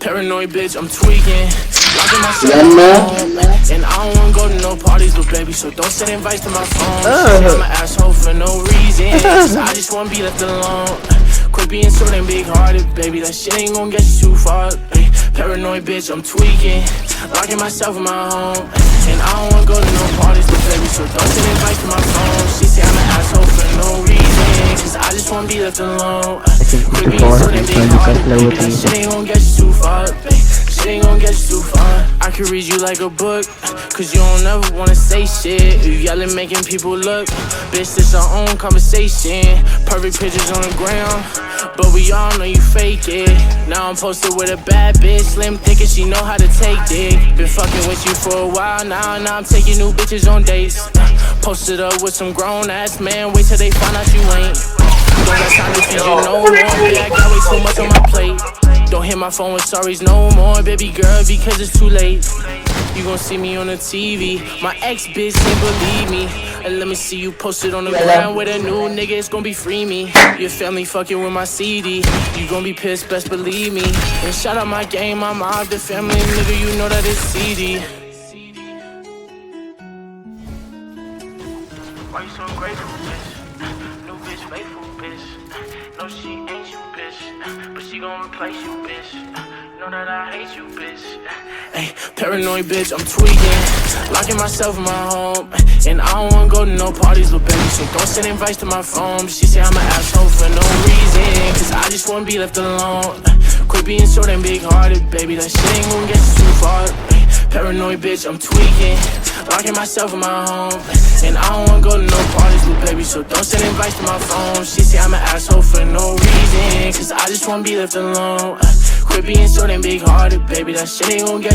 Paranoid bitch, I'm tweaking, locking myself at home, and I don't wanna go to no parties, but baby, so don't send invites to my phone. She say I'm an asshole for no reason, cause I just wanna be left alone. Quit being so damn big-hearted, baby, that shit ain't gon' get you too far. Paranoid bitch, I'm tweaking, locking myself in my home, and I don't wanna go to no parties, but baby, so don't send invites to my phone. She say I'm an asshole for no reason, cause I just wanna be left alone. Quit being so damn big-hearted, baby, that shit ain't gon' get you too far. Shit ain't gon' get you too far. I can read you like a book, cause you don't ever wanna say shit. You yelling, making people look. Bitch, this our own conversation. Perfect pictures on the ground, but we all know you fake it. Now I'm posted with a bad bitch, slim thick and she know how to take dick. Been fucking with you for a while now I'm taking new bitches on dates. Posted up with some grown ass man, wait till they find out you ain't. Don't got time to feed you no more, baby, I got way too much on my plate. Don't hit my phone with sorries no more, baby girl, because it's too late. You gon' see me on the TV, my ex-bitch didn't believe me. And let me see you posted on the ground with a new nigga, it's gon' be free me. Your family fucking with my CD, you gon' be pissed, best believe me. And shout out my gang, my mob, the family, nigga, you know that it's CD. Why you so grateful, bitch? New bitch, faithful, bitch. No, she ain't you, bitch, but she gon' replace you, bitch. Know that I hate you, bitch. Ay, paranoid bitch, I'm tweaking, locking myself in my home, and I don't wanna go to no parties, but baby, so don't send invites to my phone. She say I'm an asshole for no reason, cause I just wanna be left alone. Quit being so damn big-hearted, baby, that shit ain't gon' get you too far. Paranoid bitch, I'm tweaking, locking myself in my home, and I don't wanna go to no parties, but baby, so don't send invites to my phone. She say I'm an asshole for no reason, cause I just wanna be left alone. Quit being so damn big-hearted, baby, that shit ain't gon' get you